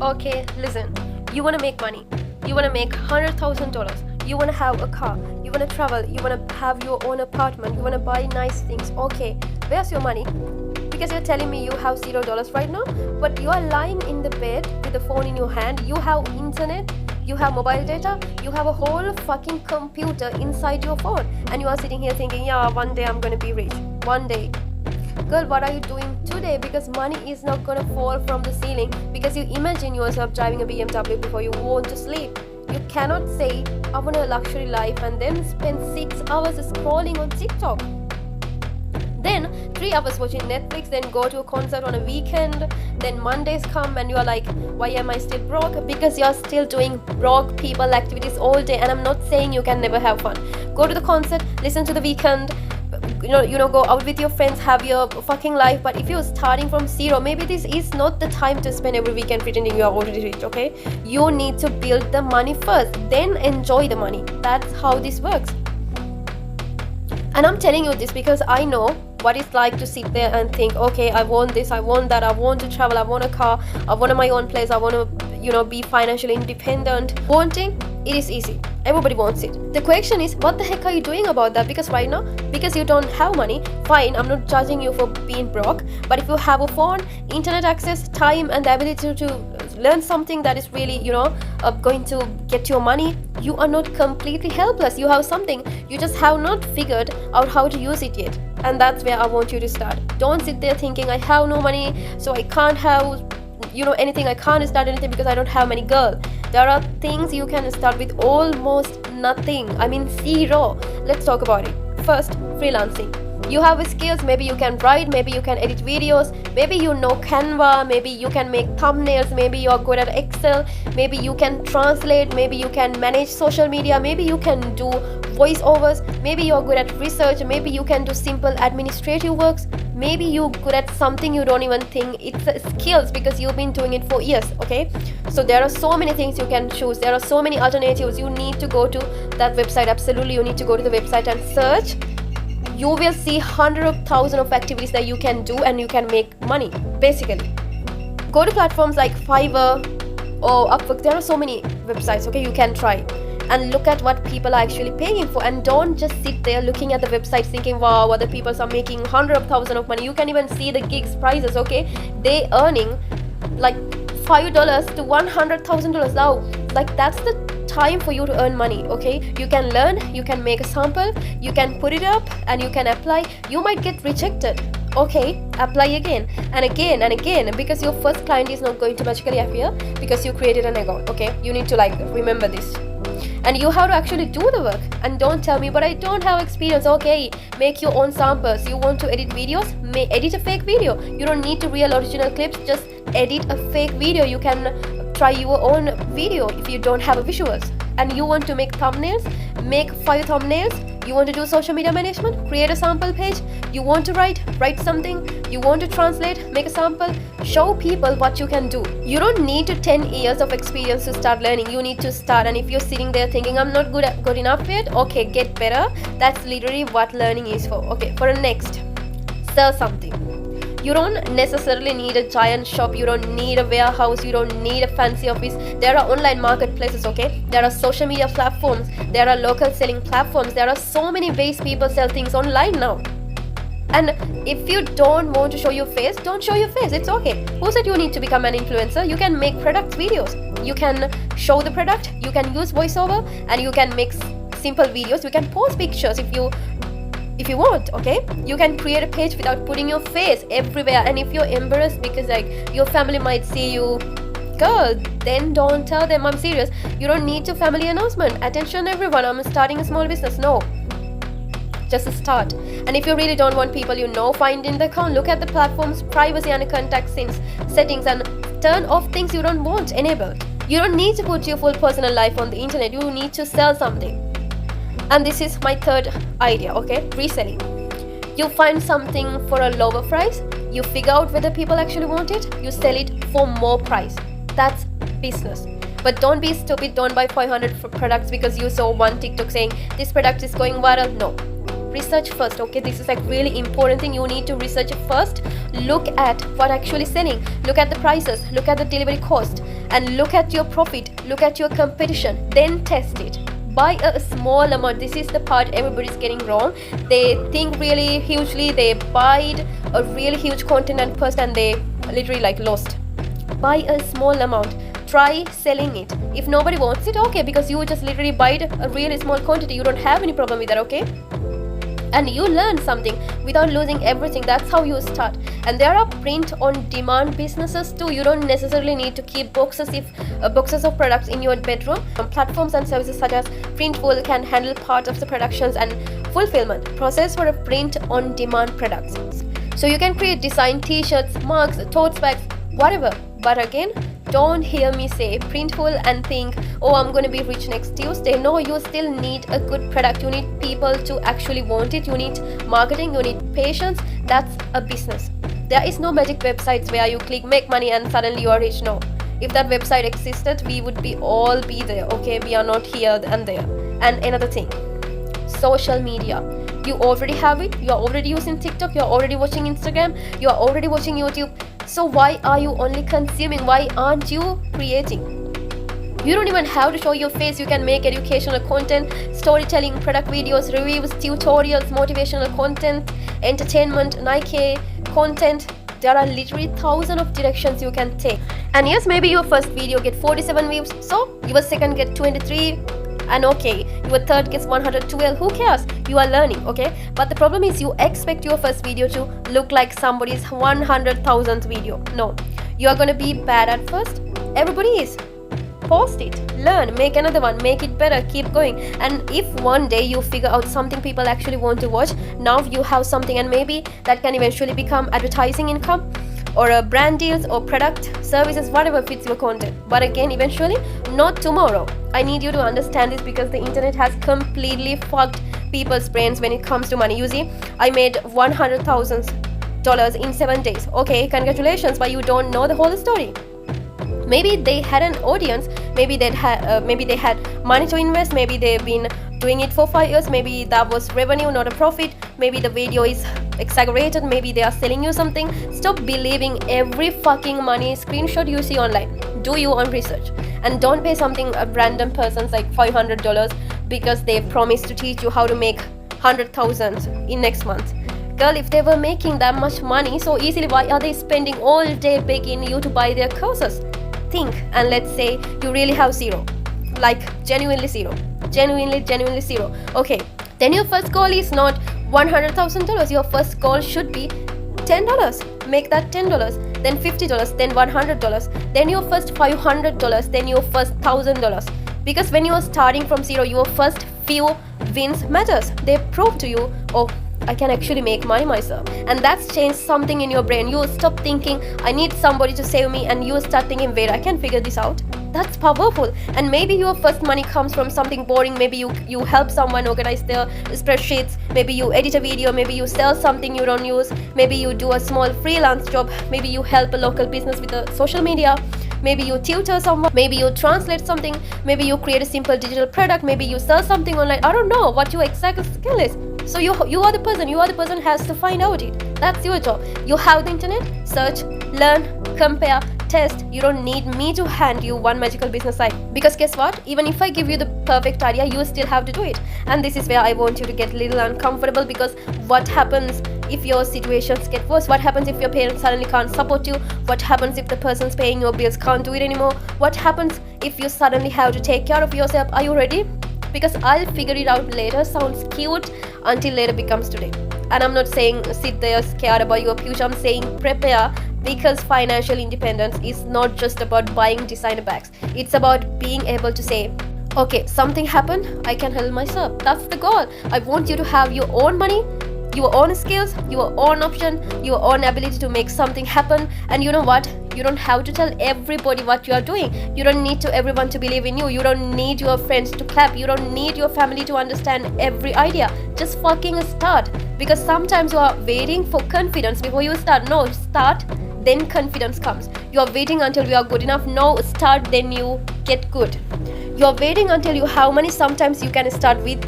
Okay, listen. You want to make money. You want to make $100,000. You want to have a car. You want to travel. You want to have your own apartment. You want to buy nice things. Okay, where's your money? Because you're telling me you have $0 right now, but you are lying in the bed with the phone in your hand. You have internet. You have mobile data. You have a whole fucking computer inside your phone, and you are sitting here thinking, yeah, one day I'm gonna be rich. One day. Girl, what are you doing today? Because money is not gonna fall from the ceiling because you imagine yourself driving a BMW before you want to sleep. You cannot say, I want a luxury life and then spend 6 hours scrolling on TikTok. Then 3 hours watching Netflix, then go to a concert on a weekend, then Mondays come and you are like, why am I still broke? Because you are still doing broke people activities all day. And I'm not saying you can never have fun. Go to the concert, listen to the weekend, go out with your friends, have your fucking life. But if you're starting from zero, maybe this is not the time to spend every weekend pretending you are already rich. Okay, you need to build the money first, then enjoy the money. That's how this works. And I'm telling you this because I know what it's like to sit there and think, okay, I want this, I want that, I want to travel, I want a car, I want my own place, I want to be financially independent. Wanting it is easy. Everybody wants it. The question is, what the heck are you doing about that? Because right now, because you don't have money, fine, I'm not judging you for being broke. But if you have a phone, internet access, time, and the ability to learn something that is really, going to get your money, you are not completely helpless. You have something. You just have not figured out how to use it yet. And that's where I want you to start. Don't sit there thinking, I have no money, so I can't have anything. I can't start anything because I don't have money. Girl, there are things you can start with almost nothing. I mean zero. Let's talk about it. First, freelancing. You have skills. Maybe you can write, maybe you can edit videos, maybe you know Canva, maybe you can make thumbnails, maybe you're good at Excel, maybe you can translate, maybe you can manage social media, maybe you can do voiceovers, maybe you're good at research, maybe you can do simple administrative works, maybe you're good at something you don't even think it's skills because you've been doing it for years. Okay, so there are so many things you can choose. There are so many alternatives. You need to go to that website. Absolutely, you need to go to the website and search. You will see hundreds of thousands of activities that you can do and you can make money. Basically, go to platforms like Fiverr or Upwork. There are so many websites. Okay, you can try and look at what people are actually paying for, and don't just sit there looking at the website thinking, wow, other people are making hundreds of thousands of money. You can even see the gigs prices. Okay, they earning like $5 to $100,000 now. Like that's the time for you to earn money. Okay, you can learn, you can make a sample, you can put it up and you can apply. You might get rejected. Okay, apply again and again and again, because your first client is not going to magically appear because you created an account. Okay, you need to remember this. And you have to actually do the work. And don't tell me, but I don't have experience. Okay, make your own samples. You want to edit videos? Edit a fake video. You don't need to real original clips. Just edit a fake video. You can try your own video if you don't have visuals. And you want to make thumbnails? Make 5 thumbnails. You want to do social media management? Create a sample page. You want to write something. You want to translate? Make a sample. Show people what you can do. You don't need 10 years of experience to start learning. You need to start. And if you're sitting there thinking, I'm not good enough yet, okay, get better. That's literally what learning is for. Okay, for the next, sell something. You don't necessarily need a giant shop. You don't need a warehouse. You don't need a fancy office. There are online marketplaces. Okay, there are social media platforms. There are local selling platforms. There are so many ways people sell things online now. And if you don't want to show your face, don't show your face. It's okay. Who said you need to become an influencer? You can make product videos. You can show the product. You can use voiceover, and you can make simple videos. You can post pictures if you want. Okay, you can create a page without putting your face everywhere. And if you're embarrassed because your family might see you, girl, then don't tell them. I'm serious. You don't need to family announcement. Attention everyone, I'm starting a small business. No, just start. And if you really don't want people find in the account, look at the platform's privacy and contact settings and turn off things you don't want enabled. You don't need to put your full personal life on the internet. You need to sell something. And this is my third idea. Okay, reselling. You find something for a lower price, you figure out whether people actually want it, you sell it for more price. That's business. But don't be stupid. Don't buy 500 products because you saw one TikTok saying this product is going viral. No, research first. Okay, this is really important thing. You need to research first. Look at what actually selling. Look at the prices. Look at the delivery cost. and look at your profit, look at your competition, then test it. Buy a small amount. This is the part everybody's getting wrong. They think really hugely, they buy a really huge content and post, and they literally like lost. Buy a small amount, try selling it. If nobody wants it, okay, because you just literally buy a really small quantity, you don't have any problem with that, okay? And you learn something without losing everything. That's how you start. And there are print on demand businesses too. You don't necessarily need to keep boxes of products in your bedroom. Platforms and services such as Printful can handle part of the productions and fulfillment process for a print on demand products. So you can create design t-shirts, mugs, tote bags, whatever. But again, don't hear me say Printful and think, oh, I'm going to be rich next Tuesday. No, you still need a good product. You need people to actually want it. You need marketing. You need patience. That's a business. There is no magic websites where you click make money and suddenly you are rich. No. If that website existed, we would all be there. Okay, we are not here and there. And another thing, social media. You already have it. You are already using TikTok. You are already watching Instagram. You are already watching YouTube. So why are you only consuming? Why aren't you creating? You don't even have to show your face. You can make educational content, storytelling, product videos, reviews, tutorials, motivational content, entertainment, Nike content. There are literally thousands of directions you can take. And yes, maybe your first video get 47 views, so your second get 23, and okay, your third gets 112. Who cares? You are learning, okay? But the problem is you expect your first video to look like somebody's 100,000th video. No, you are gonna be bad at first. Everybody is. Post it, learn, make another one, make it better, keep going. And if one day you figure out something people actually want to watch, now you have something, and maybe that can eventually become advertising income or a brand deals or product, services, whatever fits your content. But again, eventually, not tomorrow. I need you to understand this because the internet has completely fucked people's brains when it comes to money. You see, I made $100,000 in 7 days. Okay, congratulations, but you don't know the whole story. Maybe they had an audience, maybe they had money to invest, maybe they've been doing it for 5 years, maybe that was revenue, not a profit, maybe the video is exaggerated, maybe they are selling you something. Stop believing every fucking money screenshot you see online. Do your own research and don't pay something a random person's like $500 because they promised to teach you how to make 100,000 in next month. Girl, if they were making that much money so easily, why are they spending all day begging you to buy their courses? Think, and let's say you really have zero, like genuinely zero, genuinely zero. Okay, then your first goal is not $100,000. Your first goal should be $10. Make that $10, then $50, then $100, then your first $500, then your first $1,000. Because when you are starting from zero, your first few wins matters. They prove to you, oh, I can actually make money myself. And that's changed something in your brain. You stop thinking, I need somebody to save me, and you start thinking, wait, I can figure this out. That's powerful. And maybe your first money comes from something boring. Maybe you help someone organize their spreadsheets. Maybe you edit a video. Maybe you sell something you don't use. Maybe you do a small freelance job. Maybe you help a local business with the social media. Maybe you tutor someone. Maybe you translate something. Maybe you create a simple digital product. Maybe you sell something online. I don't know what your exact skill is. So you are the person. You are the person who has to find out it. That's your job. You have the internet. Search, learn, compare, test. You don't need me to hand you one magical business site. Because guess what? Even if I give you the perfect idea, you still have to do it. And this is where I want you to get a little uncomfortable, because what happens if your situations get worse? What happens if your parents suddenly can't support you? What happens if the person's paying your bills can't do it anymore? What happens if you suddenly have to take care of yourself? Are you ready? Because I'll figure it out later sounds cute until later becomes today. And I'm not saying sit there scared about your future. I'm saying prepare, because financial independence is not just about buying designer bags. It's about being able to say, okay, something happened, I can help myself. That's the goal. I want you to have your own money, your own skills, your own option, your own ability to make something happen. And you know what? You don't have to tell everybody what you are doing. You don't need everyone to believe in you. You don't need your friends to clap. You don't need your family to understand every idea. Just fucking start. Because sometimes you are waiting for confidence before you start. No, start, then confidence comes. You are waiting until you are good enough. No, start, then you get good. You are waiting until you have money. Sometimes you can start with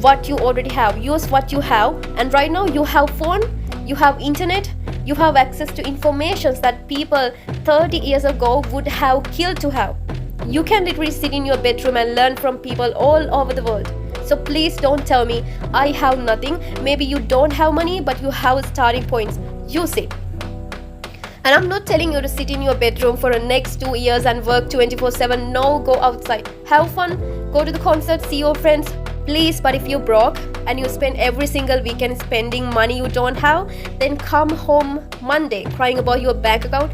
what you already have. Use what you have. And right now you have phone, you have internet, You have access to informations that people 30 years ago would have killed to have. You can literally sit in your bedroom and learn from people all over the world. So please don't tell me I have nothing. Maybe you don't have money, but you have starting points. Use it. And I'm not telling you to sit in your bedroom for the next 2 years and work 24/7. No, go outside. Have fun. Go to the concert, see your friends. Please, but if you're broke and you spend every single weekend spending money you don't have, then come home Monday crying about your bank account.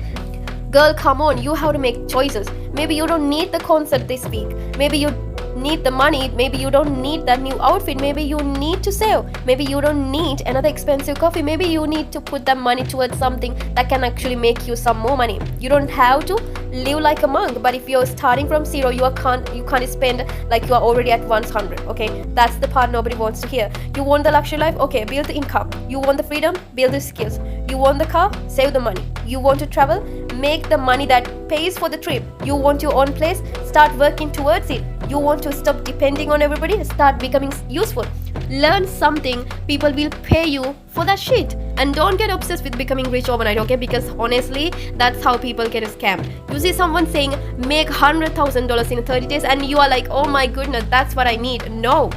Girl, come on, you have to make choices. Maybe you don't need the concert this week. Maybe you need the money. Maybe you don't need that new outfit. Maybe you need to save. Maybe you don't need another expensive coffee. Maybe you need to put that money towards something that can actually make you some more money. You don't have to live like a monk, but if you're starting from zero, you can't spend like you are already at 100. Okay, that's the part nobody wants to hear. You want the luxury life? Okay, build the income. You want the freedom? Build the skills. You want the car? Save the money. You want to travel? Make the money that pays for the trip. You want your own place? Start working towards it. You want to stop depending on everybody? Start becoming useful. Learn something. People will pay you for that shit. And don't get obsessed with becoming rich overnight, okay? Because honestly, that's how people get scammed. You see someone saying make $100,000 in 30 days and you are like, oh my goodness, that's what I need. No.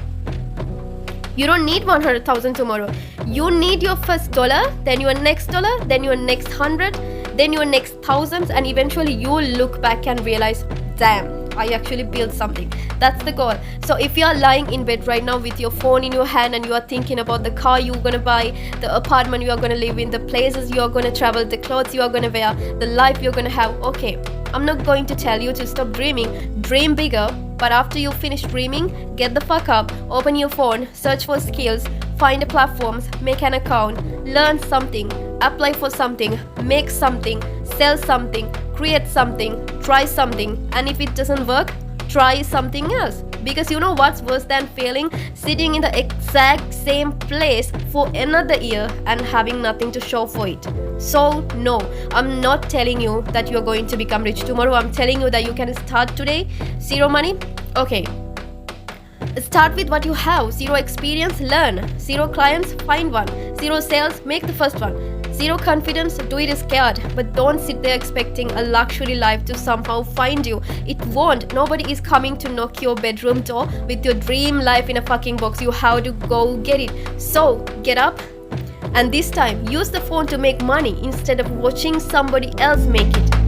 You don't need 100,000 tomorrow. You need your first dollar, then your next dollar, then your next 100, then your next thousands, and eventually you'll look back and realize, damn, I actually built something. That's the goal. So if you are lying in bed right now with your phone in your hand and you are thinking about the car you're gonna buy, the apartment you are gonna live in, the places you are gonna travel, the clothes you are gonna wear, the life you're gonna have, okay, I'm not going to tell you to stop dreaming. Dream bigger, but after you finish dreaming, get the fuck up, open your phone, search for skills, find the platforms, make an account, learn something, apply for something, make something, sell something, create something, try something, and if it doesn't work, try something else. Because you know what's worse than failing? Sitting in the exact same place for another year and having nothing to show for it. So no, I'm not telling you that you're going to become rich tomorrow. I'm telling you that you can start today. Zero money? Okay. Start with what you have. Zero experience? Learn. Zero clients? Find one. Zero sales? Make the first one. Zero confidence? Do it scared. But don't sit there expecting a luxury life to somehow find you. It won't. Nobody is coming to knock your bedroom door with your dream life in a fucking box. You have to go get it. So get up, and this time use the phone to make money instead of watching somebody else make it.